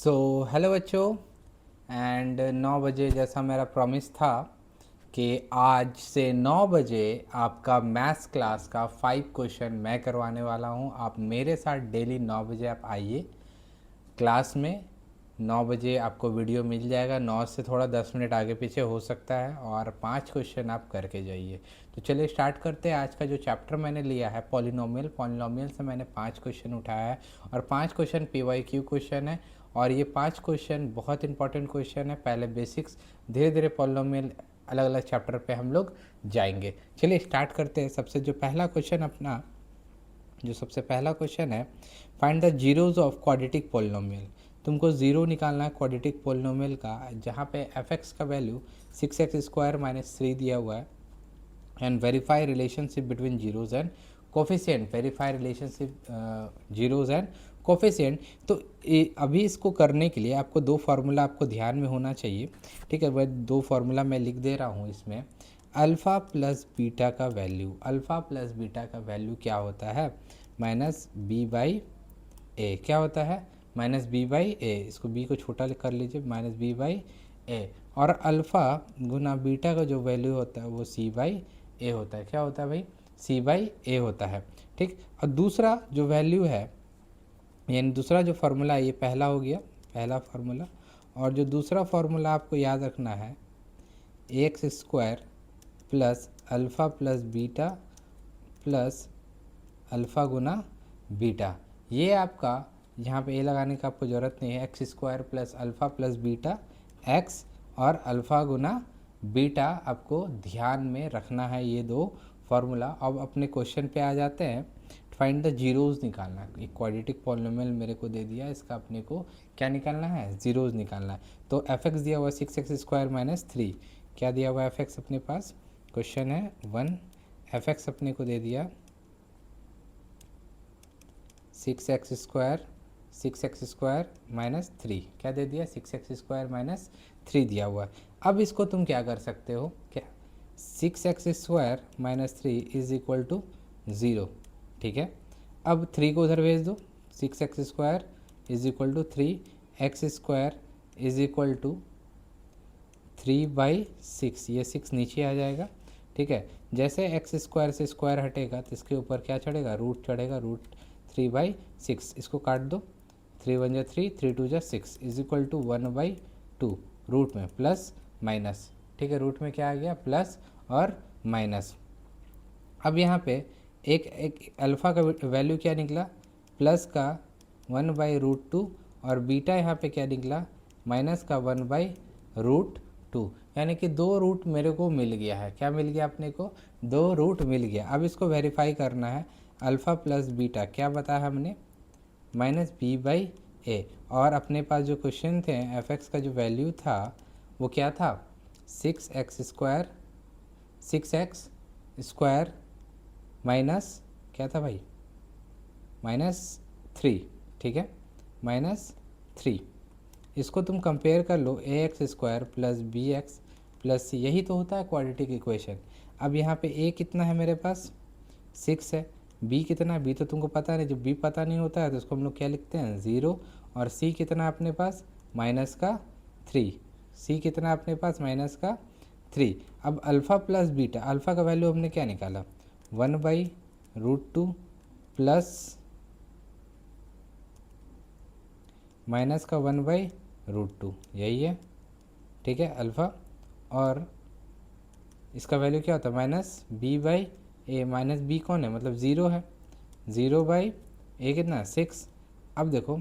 Hello बच्चों। And 9 बजे जैसा मेरा प्रॉमिस था कि आज से 9 बजे आपका मैथ्स क्लास का 5 क्वेश्चन मैं करवाने वाला हूँ। आप मेरे साथ डेली 9 बजे आप आइए क्लास में। 9 बजे आपको वीडियो मिल जाएगा। 9 से थोड़ा 10 मिनट आगे पीछे हो सकता है और 5 क्वेश्चन आप करके जाइए। तो चलिए स्टार्ट करते हैं। आज का जो चैप्टर मैंने लिया है पॉलिनोमियल, पॉलिनोमियल से मैंने 5 क्वेश्चन उठाया है और 5 क्वेश्चन PYQ क्वेश्चन है। और ये 5 क्वेश्चन बहुत इंपॉर्टेंट क्वेश्चन है। पहले बेसिक्स, धीरे धीरे पॉलिनोमियल अलग अलग चैप्टर पे हम लोग जाएंगे। चलिए स्टार्ट करते हैं। सबसे पहला क्वेश्चन है, find the zeros of quadratic polynomial. तुमको ज़ीरो निकालना है क्वाड्रेटिक पोलिनोमियल का, जहाँ पे एफ का वैल्यू 6x² - 3 दिया हुआ है। And verify relationship between zeros and coefficient, verify relationship zeros and coefficient. तो अभी इसको करने के लिए आपको दो फार्मूला आपको ध्यान में होना चाहिए। ठीक है, वह दो फार्मूला मैं लिख दे रहा हूँ इसमें। अल्फ़ा प्लस बीटा का वैल्यू, अल्फ़ा प्लस बीटा का वैल्यू क्या होता है? -b/a। क्या होता है? -b/a। इसको b को छोटा कर लीजिए, -b/a। और अल्फ़ा गुना बीटा का जो वैल्यू होता है वो c/a होता है। क्या होता है भाई? c/a होता है। ठीक। और दूसरा जो वैल्यू है, यानी दूसरा जो फार्मूला है, ये पहला हो गया, पहला फार्मूला। और जो दूसरा फार्मूला आपको याद रखना है, ax² plus alpha plus beta plus alpha गुना बीटा। ये आपका यहाँ पे ए लगाने का आपको ज़रूरत नहीं है। x² plus alpha plus beta x और अल्फ़ा गुना बीटा आपको ध्यान में रखना है, ये दो फार्मूला। अब अपने क्वेश्चन पे आ जाते हैं। फाइंड द जीरोज़ निकालना है। एक क्वाड्रेटिक पॉलिनोमियल मेरे को दे दिया, इसका अपने को क्या निकालना है? जीरोज़ निकालना है। तो f(x) दिया हुआ 6x² - 3। क्या दिया हुआ है f(x) अपने पास? क्वेश्चन है 1। f(x) अपने को दे दिया 6x² - 3। क्या दे दिया? 6x² - 3 दिया हुआ है। अब इसको तुम क्या कर सकते हो? क्या 6x² - 3 इज इक्वल टू 0। ठीक है, अब 3 को उधर भेज दो। 6x² is equal to 3x² is equal to 3/6। ये 6 नीचे आ जाएगा। ठीक है, जैसे x² से स्क्वायर हटेगा तो इसके ऊपर क्या चढ़ेगा? रूट चढ़ेगा, √3/6। इसको काट दो। 3 × 1 = 3, 3 × 2 = 6 इज इक्वल टू 1/2 रूट में प्लस माइनस। ठीक है, रूट में क्या आ गया? प्लस और माइनस। अब यहाँ पे एक अल्फ़ा का वैल्यू क्या निकला? प्लस का 1/√2 और बीटा यहाँ पे क्या निकला? माइनस का 1/√2। यानी कि दो रूट मेरे को मिल गया है। क्या मिल गया अपने को? दो रूट मिल गया। अब इसको वेरीफाई करना है। अल्फ़ा प्लस बीटा क्या बताया हमने? -b/a। और अपने पास जो क्वेश्चन थे, f(x) का जो वैल्यू था वो क्या था? 6x² माइनस क्या था भाई? -3। ठीक है, -3। इसको तुम कंपेयर कर लो, ax² plus bx plus c, यही तो होता है क्वाड्रेटिक इक्वेशन। अब यहाँ पे a कितना है मेरे पास? 6 है। b कितना है? b तो तुमको पता नहीं। जब b पता नहीं होता है तो उसको हम लोग क्या लिखते हैं? 0। और c कितना है अपने पास? -3। c कितना है अपने पास? -3। अब अल्फ़ा प्लस बीटा, अल्फ़ा का वैल्यू हमने क्या निकाला? 1/√2 प्लस माइनस का 1/√2, यही है। ठीक है, अल्फ़ा। और इसका वैल्यू क्या होता है? -b/a। माइनस b कौन है? मतलब 0 है। 0/a कितना? 6। अब देखो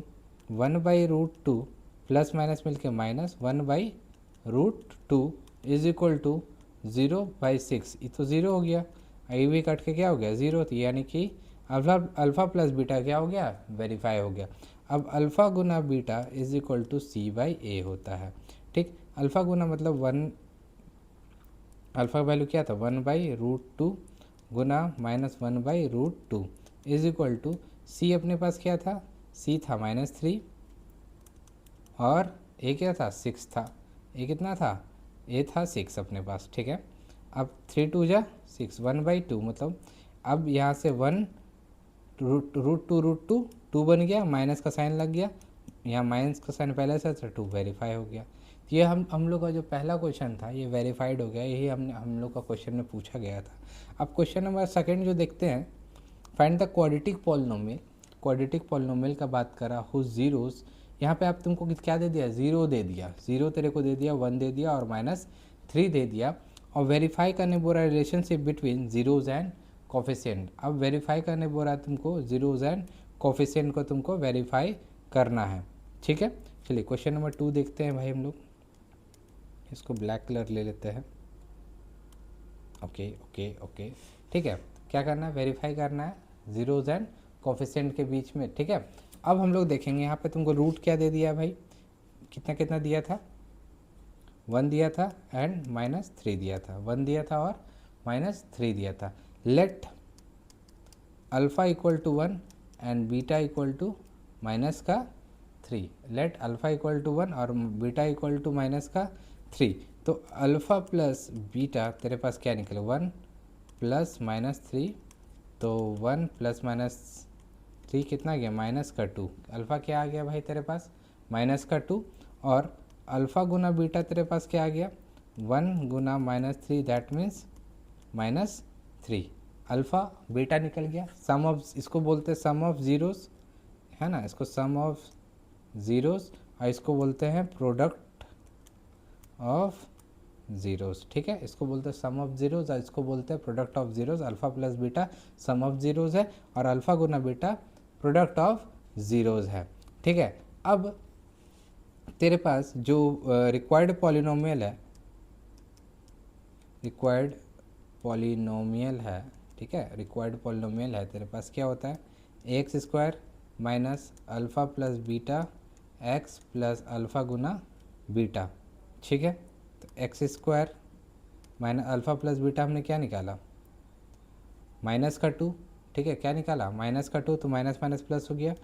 1/√2 प्लस माइनस मिलके -1/√2 इज इक्वल टू 0/6। ये तो 0 हो गया। ये भी कट के क्या हो गया? 0 थी। यानी कि अल्फ़ा प्लस बीटा क्या हो गया? वेरीफाई हो गया। अब अल्फ़ा गुना beta is equal to c/a होता है। ठीक, अल्फ़ा गुना मतलब 1, अल्फ़ा वैल्यू क्या था? 1/√2 गुना -1/√2 इज इक्वल टू c अपने पास क्या था? c था -3 और a क्या था? 6 था। a कितना था? a था 6 अपने पास। ठीक है, अब 3 × 2 = 6, 1/2 मतलब अब यहाँ से 1 √2 2 बन गया, माइनस का साइन लग गया, यहाँ माइनस का साइन पहले से था, 2 वेरीफाई हो गया। तो ये हम लोग का जो पहला क्वेश्चन था ये वेरीफाइड हो गया, यही हम लोग का क्वेश्चन में पूछा गया था। अब क्वेश्चन नंबर सेकंड जो देखते हैं, find the quadratic polynomial. Quadratic polynomial का बात करा हुज जीरोस, यहाँ पे आप तुमको क्या दे दिया, ज़ीरो दे दिया, ज़ीरो तेरे को दे दिया, 1 दे दिया और -3 दे दिया। और वेरीफाई करने बोल रहा है relationship between zeros and coefficient. अब वेरीफाई करने बोल रहा है तुमको जीरोज एंड कोफिशिएंट को तुमको वेरीफाई करना है, ठीक है। चलिए क्वेश्चन नंबर 2 देखते हैं भाई हम लोग। इसको ब्लैक कलर ले लेते हैं। ओके ओके ओके, ठीक है। क्या करना है, वेरीफाई करना है जीरोज एंड कोफिशिएंट के बीच में, ठीक है। अब हम लोग देखेंगे यहाँ पे तुमको रूट क्या दे दिया भाई, कितना कितना दिया था, 1 दिया था एंड -3 दिया था, 1 दिया था और -3 दिया था। Let alpha equal to 1 and beta equal to -3। Let alpha equal to 1 और बीटा इक्वल टू -3। तो अल्फ़ा प्लस बीटा तेरे पास क्या निकले, 1 प्लस -3, तो 1 प्लस -3 कितना गया, -2। अल्फ़ा क्या आ गया भाई तेरे पास, -2। और अल्फ़ा गुना बीटा तेरे पास क्या आ गया, 1 गुना -3 दैट मीन्स -3। अल्फ़ा बीटा निकल गया। सम ऑफ, इसको बोलते हैं सम ऑफ ज़ीरोस, है ना, इसको सम ऑफ ज़ीरोस, और इसको बोलते हैं प्रोडक्ट ऑफ ज़ीरोस, ठीक है। इसको बोलते हैं सम ऑफ ज़ीरोस और इसको बोलते हैं product of zeros. Alpha plus beta some of zeros है और अल्फ़ा गुना बीटा प्रोडक्ट ऑफ ज़ीरोस है, ठीक है। अब तेरे पास जो रिक्वायर्ड पॉलिनोमियल है, रिक्वायर्ड पॉलिनोमियल है, ठीक है, रिक्वायर्ड पॉलिनोमियल है तेरे पास, क्या होता है, X square minus alpha plus beta X plus alpha गुना बीटा, ठीक है। तो X square minus alpha plus beta हमने क्या निकाला, -2, ठीक है। क्या निकाला, -2, तो माइनस माइनस प्लस हो गया,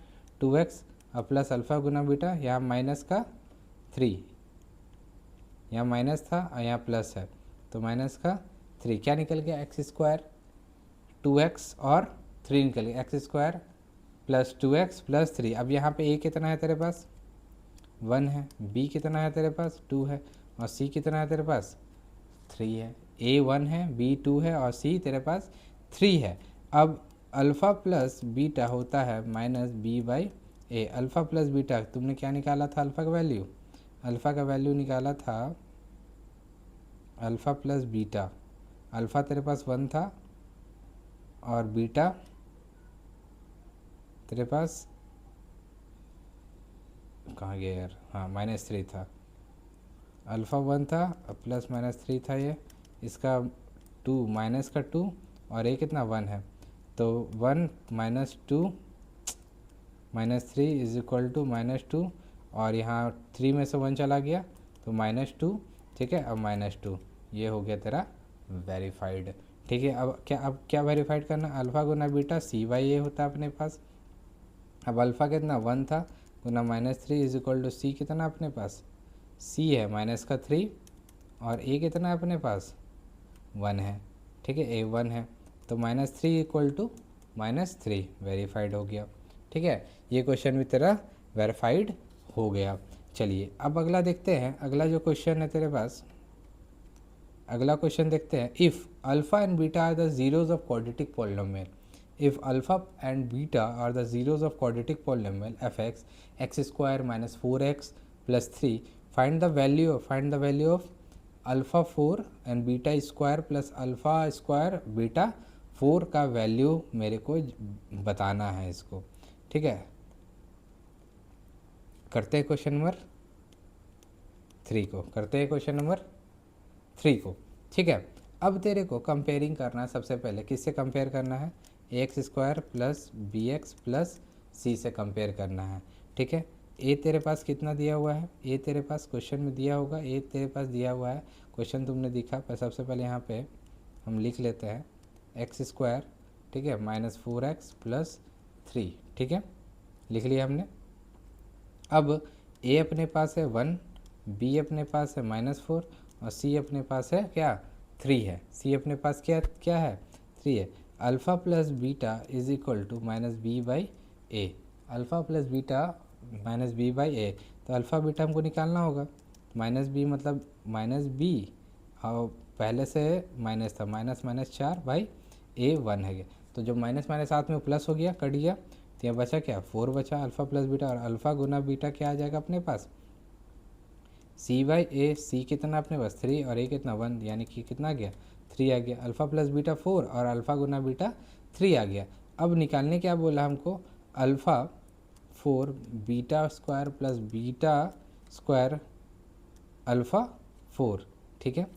2x और प्लस अल्फ़ा गुना बीटा, यहाँ -3, यहाँ माइनस था और यहाँ प्लस है, तो -3 क्या निकल गया, एक्स स्क्वायर 2x और 3 निकल गया, x square plus 2x plus 3। अब यहाँ पे a कितना है तेरे पास, 1 है, b कितना है तेरे पास, 2 है, और c कितना है तेरे पास, 3 है। a 1 है, b 2 है और c तेरे पास 3 है। अब अल्फ़ा प्लस बीटा होता है -b/a। अल्फ़ा प्लस बीटा तुमने क्या निकाला था, अल्फ़ा का वैल्यू, अल्फ़ा का वैल्यू निकाला था अल्फ़ा प्लस बीटा। अल्फ़ा तेरे पास 1 था और बीटा तेरे पास कहाँ गया यार, हाँ -3 था। अल्फ़ा 1 था प्लस -3 था, ये इसका 2 माइनस का 2 और ये कितना 1 है, तो 1 -2 -3 इज इक्वल टू -2, और यहाँ 3 में से 1 चला गया तो -2, ठीक है। अब -2 ये हो गया तेरा वेरीफाइड, ठीक है। अब क्या वेरीफाइड करना, अल्फ़ा गुना बीटा c/a होता है अपने पास। अब अल्फ़ा कितना 1 था गुना -3 इज इक्वल टू सी कितना अपने पास, c है -3 और a कितना है अपने पास 1 है, ठीक है, a 1 है, तो -3 इक्वल टू -3 वेरीफाइड हो गया, ठीक है। ये क्वेश्चन भी तेरा वेरीफाइड हो गया। चलिए अब अगला देखते हैं, अगला जो क्वेश्चन है तेरे पास, अगला क्वेश्चन देखते हैं। If alpha and beta are the zeros of quadratic polynomial, if alpha and beta are the zeros of quadratic polynomial fx x square minus 4x plus 3, find the value of alpha 4 and beta square plus alpha square beta 4 का value मेरे को बताना है इसको, ठीक है। करते हैं क्वेश्चन नंबर 3 को, करते हैं क्वेश्चन नंबर 3 को, ठीक है। अब तेरे को कंपेयरिंग करना है, सबसे पहले किससे कंपेयर करना है, X square plus B X plus C से कंपेयर करना है, ठीक है। ए तेरे पास कितना दिया हुआ है, ए तेरे पास क्वेश्चन में दिया होगा, ए तेरे पास दिया हुआ है, क्वेश्चन तुमने दिखा, पर सबसे पहले यहाँ पे हम लिख लेते हैं एक्स स्क्वायर, ठीक है, -4x प्लस 3, ठीक है, लिख लिया हमने। अब ए अपने पास है 1, बी अपने पास है -4 और सी अपने पास है क्या, 3 है। सी अपने पास क्या क्या है, 3 है। Alpha plus beta is equal to -b/a। Alpha plus beta minus B by A, तो अल्फ़ा बीटा हमको निकालना होगा। माइनस बी मतलब माइनस बी, और पहले से माइनस था, माइनस माइनस 4 बाई ए 1 है गया। तो जो माइनस माइनस साथ में प्लस हो गया, कट गया, तो यहाँ बचा क्या 4 बचा, अल्फ़ा प्लस बीटा, और अल्फ़ा गुना बीटा क्या आ जाएगा अपने पास सी बाई ए। सी कितना अपने पास 3 और ए कितना 1, यानी कि कितना आ गया 3 आ गया। अल्फ़ा प्लस बीटा 4 और अल्फ़ा गुना बीटा 3 आ गया। अब निकालने क्या बोला हमको, alpha 4 beta square plus beta square alpha 4, ठीक है।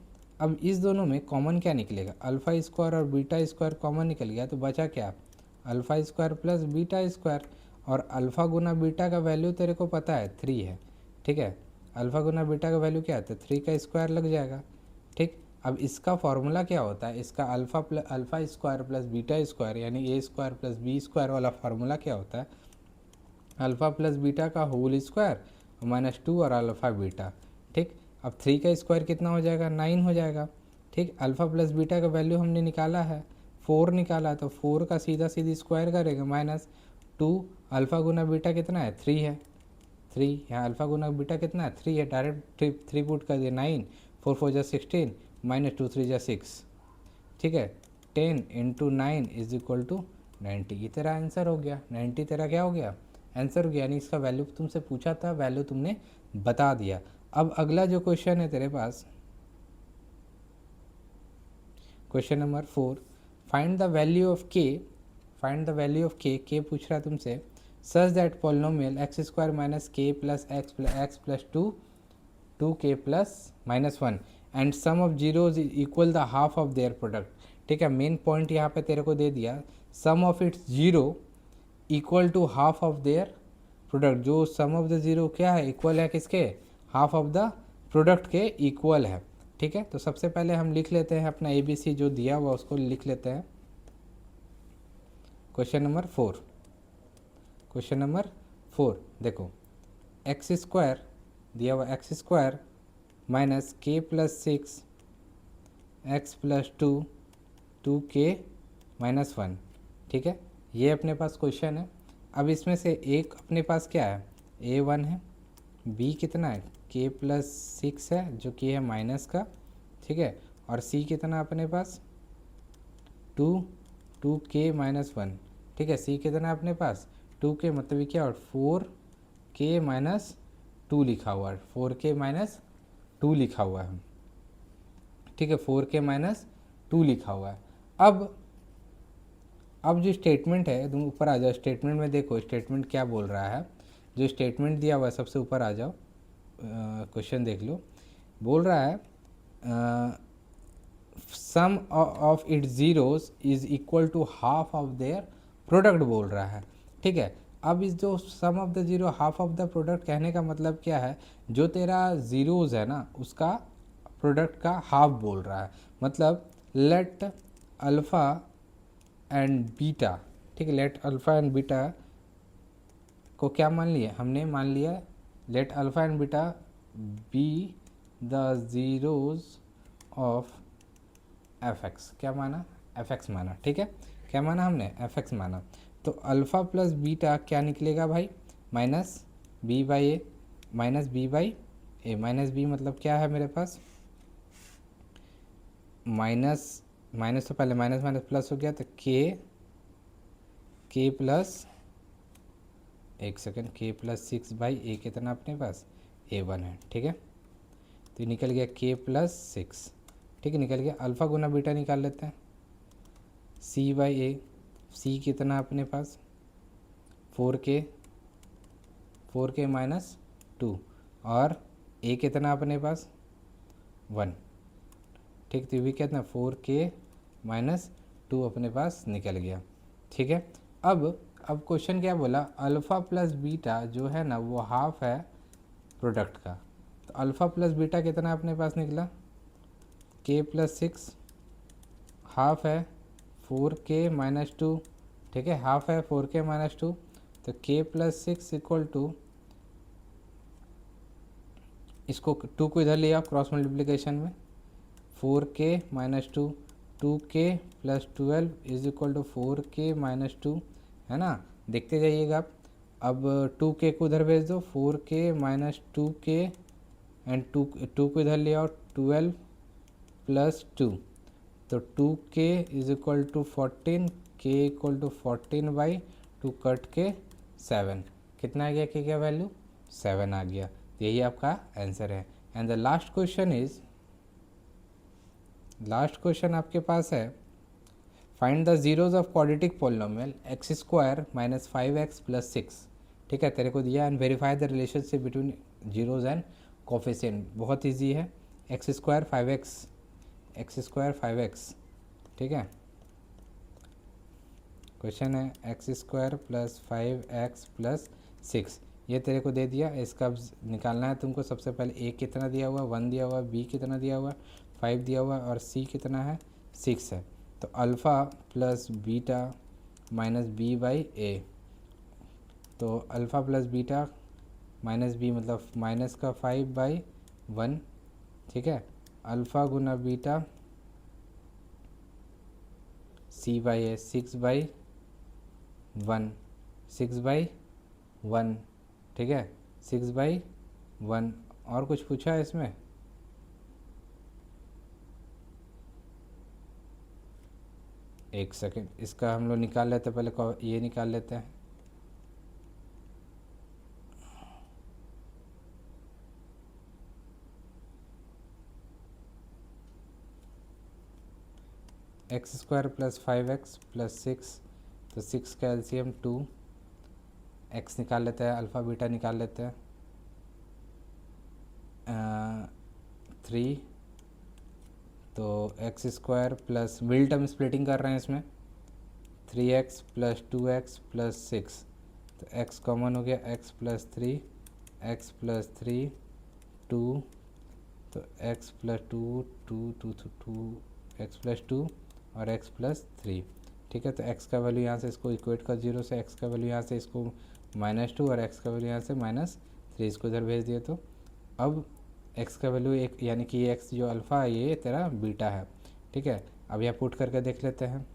अब इस दोनों में कॉमन क्या निकलेगा, अल्फ़ा स्क्वायर और बीटा स्क्वायर कॉमन निकल गया, तो बचा क्या alpha square plus beta square, और अल्फ़ा गुना बीटा का वैल्यू तेरे को पता है 3 है, ठीक है। अल्फ़ा गुना बीटा का वैल्यू क्या है, तो 3 का स्क्वायर लग जाएगा, ठीक। अब इसका फॉर्मूला क्या होता है, इसका alpha square plus beta square यानी ए स्क्वायर प्लस बी स्क्वायर वाला फार्मूला क्या होता है, अल्फ़ा प्लस बीटा का होल स्क्वायर -2 और अल्फ़ा बीटा, ठीक। अब 3 का स्क्वायर कितना हो जाएगा 9 हो जाएगा, ठीक। अल्फ़ा प्लस बीटा का वैल्यू हमने निकाला है 4 निकाला, तो 4 का सीधा सीधी स्क्वायर करेगा -2, अल्फ़ा गुना बीटा कितना है 3 है, 3 यहाँ अल्फ़ा गुना बीटा कितना है 3 है, डायरेक्ट 3 पुट कर दिया 9, 4 4 जा 16, -2 3 जा 6, ठीक है। 10 × 9 = 90, ये तेरा आंसर हो गया। 90 तेरा क्या हो गया आंसर हो गया, यानी इसका वैल्यू तुमसे पूछा था, वैल्यू तुमने बता दिया। अब अगला जो क्वेश्चन है तेरे पास, question number 4, find the value of K, find the value of K पूछ रहा है तुमसे, such that polynomial X square minus K plus X plus 2k plus -1 and sum of zeros equal the half of their product, ठीक है। Main point यहाँ पे तेरे को दे दिया, sum of its zero equal to half of their product, जो sum of the zero क्या है इक्वल है किसके, हाफ ऑफ द प्रोडक्ट के इक्वल है, ठीक है। तो सबसे पहले हम लिख लेते हैं अपना ABC जो दिया हुआ उसको लिख लेते हैं। क्वेश्चन नंबर 4, क्वेश्चन नंबर 4 देखो, एक्स स्क्वायर दिया हुआ, x square minus K plus 6 x plus 2 2k-1, ठीक है। ये अपने पास क्वेश्चन है। अब इसमें से एक अपने पास क्या है A1 है, B कितना है k प्लस 6 है जो कि है माइनस का, ठीक है, और C कितना अपने पास 2k-1, ठीक है। C कितना अपने पास 2k, मतलब ये क्या और 4k-2 लिखा हुआ है, 4k-2 लिखा हुआ है, ठीक है, 4k-2 लिखा हुआ है। अब जो स्टेटमेंट है, तुम ऊपर आ जाओ, स्टेटमेंट में देखो स्टेटमेंट क्या बोल रहा है। जो स्टेटमेंट दिया हुआ है सबसे ऊपर आ जाओ, क्वेश्चन देख लो, बोल रहा है sum of its zeros is equal to half of their product बोल रहा है, ठीक है। अब इस जो sum of the zero half of the product कहने का मतलब क्या है, जो तेरा जीरोज है ना उसका प्रोडक्ट का हाफ बोल रहा है, मतलब लेट अल्फ़ा एंड बीटा, ठीक है, लेट अल्फ़ा एंड बीटा को क्या मान लिया हमने, मान लिया late alpha and beta be the zeros of F x, क्या माना एफ एक्स माना, ठीक है, क्या माना हमने एफ एक्स माना। तो अल्फ़ा प्लस बीटा क्या निकलेगा भाई minus B by a, minus B by a, minus B मतलब क्या है मेरे पास माइनस तो पहले माइनस माइनस प्लस हो गया, तो के प्लस एक सेकेंड के प्लस 6 बाई ए कितना अपने पास A1 है, ठीक है। तो निकल गया k प्लस 6, ठीक है, निकल गया। अल्फ़ा गुना बीटा निकाल लेते हैं, C बाई ए, C कितना अपने पास 4k -2 और A कितना अपने पास 1, ठीक। तो ये भी कितना 4k -2 अपने पास निकल गया, ठीक है। अब क्वेश्चन क्या बोला, अल्फ़ा प्लस बीटा जो है ना वो हाफ है प्रोडक्ट का, तो अल्फ़ा प्लस बीटा कितना अपने पास निकला k प्लस 6, हाफ है 4k -2, ठीक है, हाफ है 4k -2, तो k प्लस 6 इक्वल टू, इसको 2 को इधर ले आओ क्रॉस मल्टीप्लिकेशन में, 4k -2 2k plus 12 is equal to 4k -2, है ना, देखते जाइएगा आप। अब 2k को उधर भेज दो, 4k minus 2k and to को इधर ले आओ, 12 प्लस 2, तो 2k is equal to 14, k equal to 14 by 2 cut के 7, कितना आ गया k का वैल्यू 7 आ गया। तो यही आपका आंसर है। एंड द लास्ट क्वेश्चन आपके पास है, find the zeros of quadratic polynomial X square minus 5x plus 6। ठीक है, तेरे को दिया, and verify the relationship between zeros and coefficient. बहुत इजी है, एक्स स्क्वायर 5x, ठीक है। क्वेश्चन है X square plus 5x plus 6, ये तेरे को दे दिया। इसका अब निकालना है तुमको। सबसे पहले ए कितना दिया हुआ, 1 दिया हुआ, बी कितना दिया हुआ, 5 दिया हुआ, और सी कितना है, 6 है। तो alpha plus beta minus B by A, तो alpha plus beta minus B मतलब माइनस का 5/1, ठीक है। अल्फ़ा गुना बीटा सी बाई ए 6/1, 6/1, ठीक है, 6/1। और कुछ पूछा है इसमें? एक सेकेंड, इसका हम लोग निकाल लेते हैं, पहले ये निकाल लेते हैं। X square plus 5x plus 6, तो 6 का एलसीएम 2, एक्स निकाल लेते हैं, अल्फ़ा बीटा निकाल लेते हैं, 3, तो एक्स स्क्वायर प्लस मिल टर्म स्प्लिटिंग कर रहे हैं इसमें, 3x प्लस 2x प्लस 6, तो x कॉमन हो गया, x प्लस 3, x प्लस 3, 2, तो x प्लस 2, 2 x प्लस 2 और x प्लस 3, ठीक है। तो x का वैल्यू यहाँ से इसको इक्वेट कर 0 से, x का वैल्यू यहाँ से इसको -2 और x का वैल्यू यहाँ से -3, इसको इधर भेज दिए। तो अब x का वैल्यू एक, यानी कि ये x जो अल्फ़ा है ये तेरा बीटा है, ठीक है। अब यहाँ पुट करके देख लेते हैं।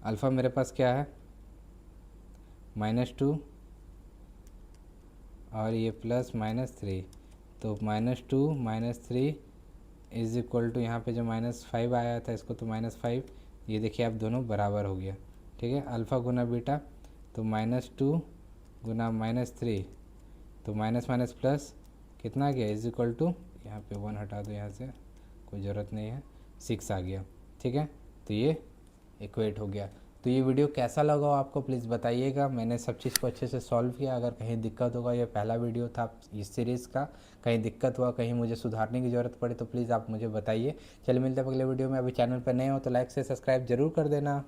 अल्फ़ा मेरे पास क्या है, -2 और ये प्लस -3, तो -2 -3 इज इक्वल टू, यहाँ पे जो -5 आया था इसको तो -5, ये देखिए आप दोनों बराबर हो गया, ठीक है। अल्फ़ा गुना बीटा, तो -2 गुना -3, तो माइनस माइनस प्लस कितना आ गया, इज इक्वल टू, यहाँ पे 1 हटा दो, यहाँ से कोई ज़रूरत नहीं है, 6 आ गया, ठीक है। तो ये इक्वेट हो गया। तो ये वीडियो कैसा लगा आपको प्लीज़ बताइएगा। मैंने सब चीज़ को अच्छे से सॉल्व किया। अगर कहीं दिक्कत होगा, ये पहला वीडियो था इस सीरीज़ का, कहीं दिक्कत हुआ, कहीं मुझे सुधारने की ज़रूरत पड़े तो प्लीज़ आप मुझे बताइए। चलिए मिलते हैं अगले वीडियो में। अभी चैनल पर नए हो तो लाइक से सब्सक्राइब जरूर कर देना।